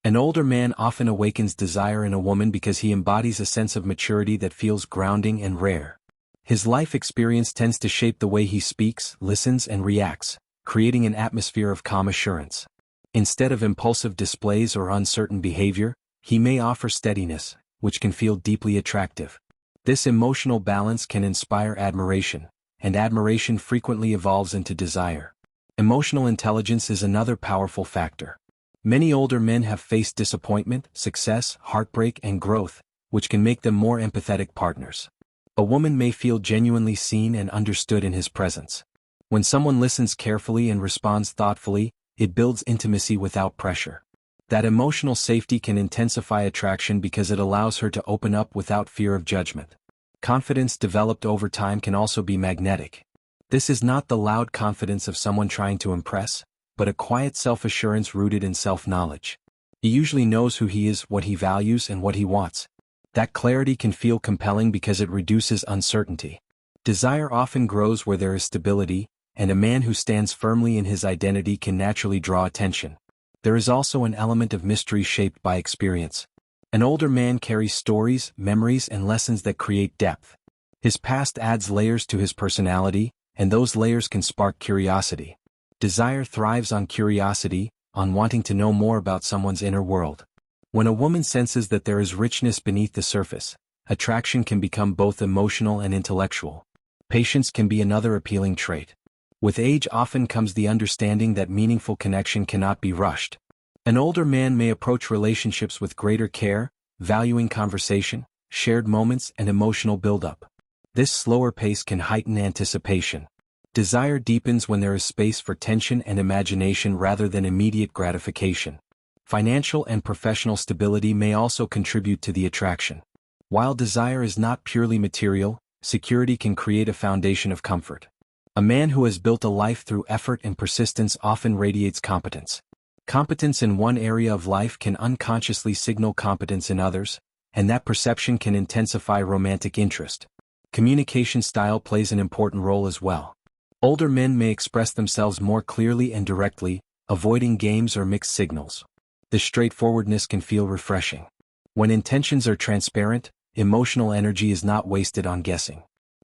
An older man often awakens desire in a woman because he embodies a sense of maturity that feels grounding and rare. His life experience tends to shape the way he speaks, listens, and reacts, creating an atmosphere of calm assurance. Instead of impulsive displays or uncertain behavior, he may offer steadiness, which can feel deeply attractive. This emotional balance can inspire admiration, and admiration frequently evolves into desire. Emotional intelligence is another powerful factor. Many older men have faced disappointment, success, heartbreak, and growth, which can make them more empathetic partners. A woman may feel genuinely seen and understood in his presence. When someone listens carefully and responds thoughtfully, it builds intimacy without pressure. That emotional safety can intensify attraction because it allows her to open up without fear of judgment. Confidence developed over time can also be magnetic. This is not the loud confidence of someone trying to impress, but a quiet self-assurance rooted in self-knowledge. He usually knows who he is, what he values, and what he wants. That clarity can feel compelling because it reduces uncertainty. Desire often grows where there is stability, and a man who stands firmly in his identity can naturally draw attention. There is also an element of mystery shaped by experience. An older man carries stories, memories, and lessons that create depth. His past adds layers to his personality, and those layers can spark curiosity. Desire thrives on curiosity, on wanting to know more about someone's inner world. When a woman senses that there is richness beneath the surface, attraction can become both emotional and intellectual. Patience can be another appealing trait. With age often comes the understanding that meaningful connection cannot be rushed. An older man may approach relationships with greater care, valuing conversation, shared moments, and emotional buildup. This slower pace can heighten anticipation. Desire deepens when there is space for tension and imagination rather than immediate gratification. Financial and professional stability may also contribute to the attraction. While desire is not purely material, security can create a foundation of comfort. A man who has built a life through effort and persistence often radiates competence. Competence in one area of life can unconsciously signal competence in others, and that perception can intensify romantic interest. Communication style plays an important role as well. Older men may express themselves more clearly and directly, avoiding games or mixed signals. This straightforwardness can feel refreshing. When intentions are transparent, emotional energy is not wasted on guessing.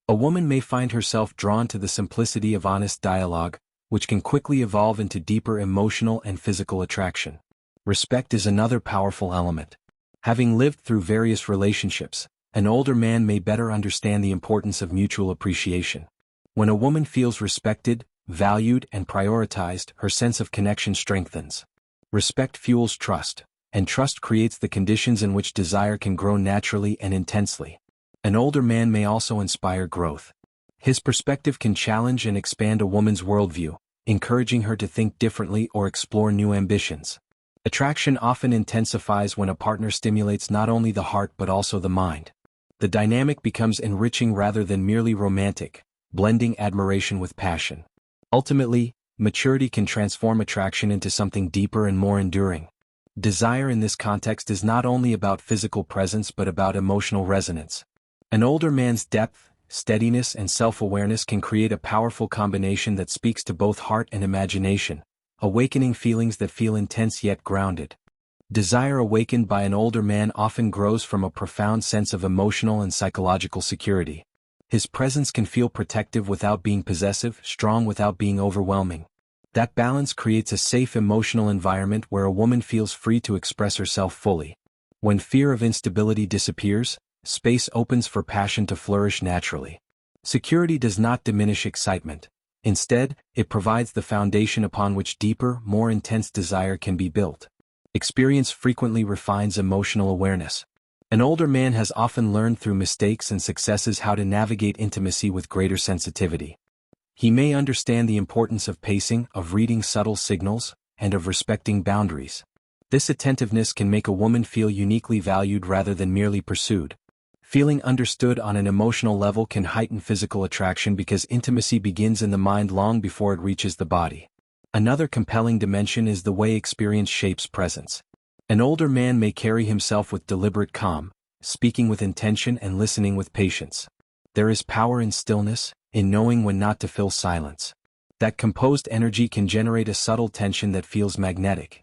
A woman may find herself drawn to the simplicity of honest dialogue, which can quickly evolve into deeper emotional and physical attraction. Respect is another powerful element. Having lived through various relationships, an older man may better understand the importance of mutual appreciation. When a woman feels respected, valued, and prioritized, her sense of connection strengthens. Respect fuels trust, and trust creates the conditions in which desire can grow naturally and intensely. An older man may also inspire growth. His perspective can challenge and expand a woman's worldview, encouraging her to think differently or explore new ambitions. Attraction often intensifies when a partner stimulates not only the heart but also the mind. The dynamic becomes enriching rather than merely romantic, blending admiration with passion. Ultimately, maturity can transform attraction into something deeper and more enduring. Desire in this context is not only about physical presence but about emotional resonance. An older man's depth, steadiness, and self-awareness can create a powerful combination that speaks to both heart and imagination, awakening feelings that feel intense yet grounded. Desire awakened by an older man often grows from a profound sense of emotional and psychological security. His presence can feel protective without being possessive, strong without being overwhelming. That balance creates a safe emotional environment where a woman feels free to express herself fully. When fear of instability disappears, space opens for passion to flourish naturally. Security does not diminish excitement. Instead, it provides the foundation upon which deeper, more intense desire can be built. Experience frequently refines emotional awareness. An older man has often learned through mistakes and successes how to navigate intimacy with greater sensitivity. He may understand the importance of pacing, of reading subtle signals, and of respecting boundaries. This attentiveness can make a woman feel uniquely valued rather than merely pursued. Feeling understood on an emotional level can heighten physical attraction because intimacy begins in the mind long before it reaches the body. Another compelling dimension is the way experience shapes presence. An older man may carry himself with deliberate calm, speaking with intention and listening with patience. There is power in stillness, in knowing when not to fill silence. That composed energy can generate a subtle tension that feels magnetic.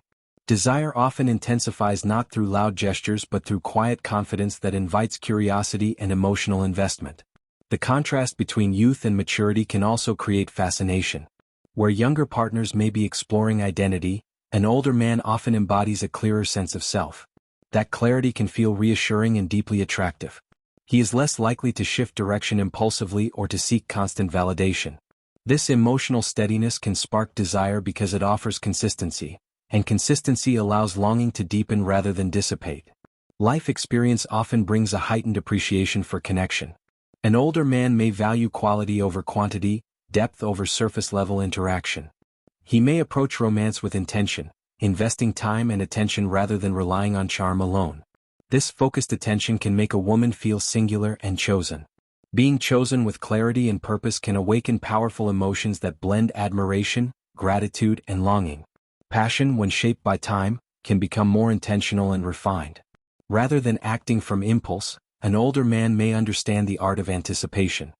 Desire often intensifies not through loud gestures but through quiet confidence that invites curiosity and emotional investment. The contrast between youth and maturity can also create fascination. Where younger partners may be exploring identity, an older man often embodies a clearer sense of self. That clarity can feel reassuring and deeply attractive. He is less likely to shift direction impulsively or to seek constant validation. This emotional steadiness can spark desire because it offers consistency, and consistency allows longing to deepen rather than dissipate. Life experience often brings a heightened appreciation for connection. An older man may value quality over quantity, depth over surface-level interaction. He may approach romance with intention, investing time and attention rather than relying on charm alone. This focused attention can make a woman feel singular and chosen. Being chosen with clarity and purpose can awaken powerful emotions that blend admiration, gratitude, and longing. Passion, when shaped by time, can become more intentional and refined. Rather than acting from impulse, an older man may understand the art of anticipation.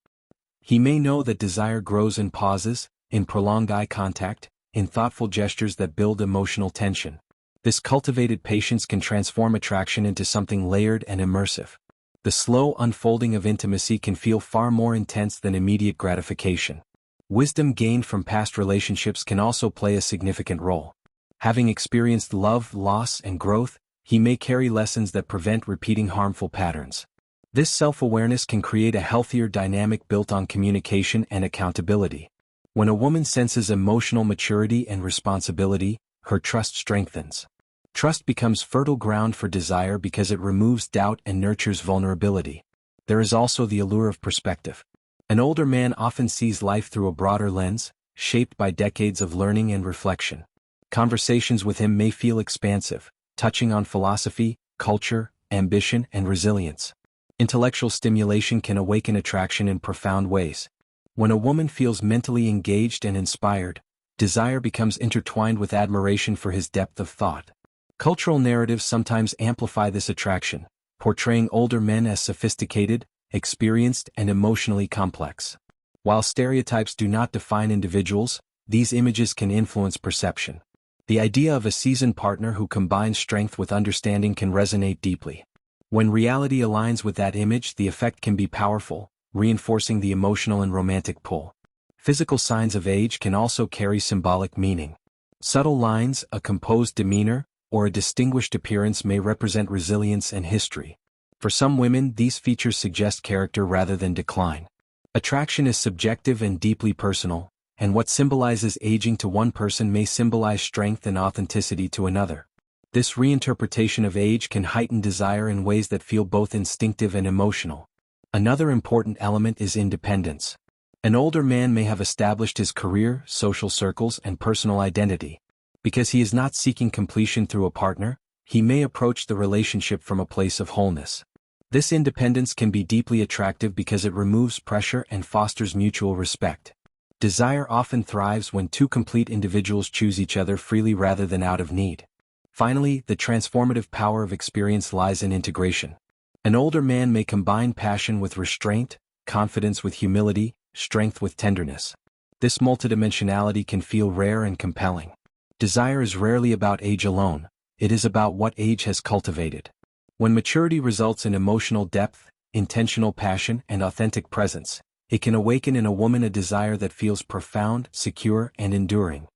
He may know that desire grows in pauses, in prolonged eye contact, in thoughtful gestures that build emotional tension. This cultivated patience can transform attraction into something layered and immersive. The slow unfolding of intimacy can feel far more intense than immediate gratification. Wisdom gained from past relationships can also play a significant role. Having experienced love, loss, and growth, he may carry lessons that prevent repeating harmful patterns. This self-awareness can create a healthier dynamic built on communication and accountability. When a woman senses emotional maturity and responsibility, her trust strengthens. Trust becomes fertile ground for desire because it removes doubt and nurtures vulnerability. There is also the allure of perspective. An older man often sees life through a broader lens, shaped by decades of learning and reflection. Conversations with him may feel expansive, touching on philosophy, culture, ambition, and resilience. Intellectual stimulation can awaken attraction in profound ways. When a woman feels mentally engaged and inspired, desire becomes intertwined with admiration for his depth of thought. Cultural narratives sometimes amplify this attraction, portraying older men as sophisticated, experienced, and emotionally complex. While stereotypes do not define individuals, these images can influence perception. The idea of a seasoned partner who combines strength with understanding can resonate deeply. When reality aligns with that image, the effect can be powerful, reinforcing the emotional and romantic pull. Physical signs of age can also carry symbolic meaning. Subtle lines, a composed demeanor, or a distinguished appearance may represent resilience and history. For some women, these features suggest character rather than decline. Attraction is subjective and deeply personal, and what symbolizes aging to one person may symbolize strength and authenticity to another. This reinterpretation of age can heighten desire in ways that feel both instinctive and emotional. Another important element is independence. An older man may have established his career, social circles, and personal identity. Because he is not seeking completion through a partner, he may approach the relationship from a place of wholeness. This independence can be deeply attractive because it removes pressure and fosters mutual respect. Desire often thrives when two complete individuals choose each other freely rather than out of need. Finally, the transformative power of experience lies in integration. An older man may combine passion with restraint, confidence with humility, strength with tenderness. This multidimensionality can feel rare and compelling. Desire is rarely about age alone, it is about what age has cultivated. When maturity results in emotional depth, intentional passion, and authentic presence, it can awaken in a woman a desire that feels profound, secure, and enduring.